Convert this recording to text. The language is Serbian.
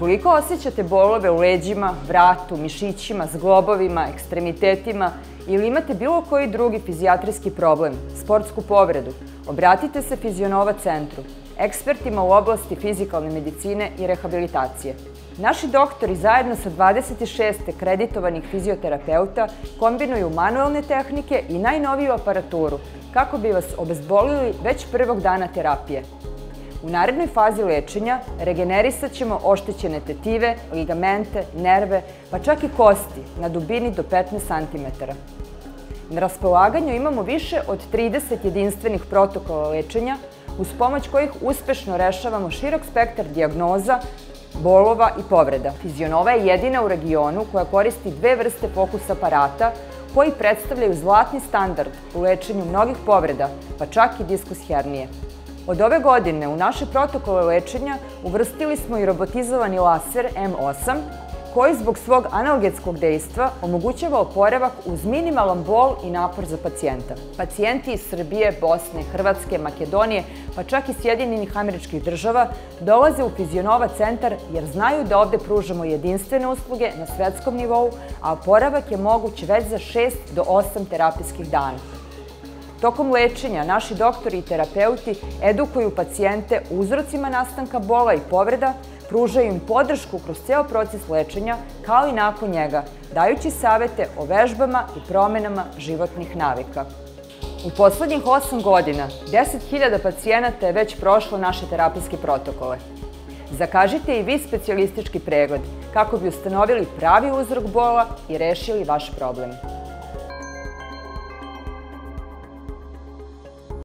Ukoliko osjećate bolove u leđima, vratu, mišićima, zglobovima, ekstremitetima ili imate bilo koji drugi fizijatrijski problem, sportsku povredu, obratite se Fizionova centru, ekspertima u oblasti fizikalne medicine i rehabilitacije. Naši doktori zajedno sa 26 akreditovanih fizioterapeuta kombinuju manuelne tehnike i najnoviju aparaturu kako bi vas obezbolili već prvog dana terapije. U narednoj fazi lečenja regenerisat ćemo oštećene tetive, ligamente, nerve, pa čak i kosti na dubini do 15 cm. Na raspolaganju imamo više od 30 jedinstvenih protokola lečenja uz pomoć kojih uspešno rešavamo širok spektar dijagnoza, bolova i povreda. Fizionova je jedina u regionu koja koristi dve vrste fokus aparata koji predstavljaju zlatni standard u lečenju mnogih povreda, pa čak i diskus hernije. Od ove godine u naše protokole lečenja uvrstili smo i robotizovani laser M8, koji zbog svog analgetskog dejstva omogućava oporavak uz minimalan bol i napor za pacijenta. Pacijenti iz Srbije, Bosne, Hrvatske, Makedonije, pa čak i Sjedinjenih Američkih Država dolaze u Fizionova centar jer znaju da ovde pružamo jedinstvene usluge na svetskom nivou, a oporavak je moguć već za 6 do 8 terapijskih dana. Tokom lečenja naši doktori i terapeuti edukuju pacijente o uzrocima nastanka bola i povreda, pružaju im podršku kroz ceo proces lečenja, kao i nakon njega, dajući savete o vežbama i promenama životnih navika. U poslednjih 8 godina 10.000 pacijenata je već prošlo naše terapijske protokole. Zakažite i vi specijalistički pregled kako bi ustanovili pravi uzrok bola i rešili vaš problem.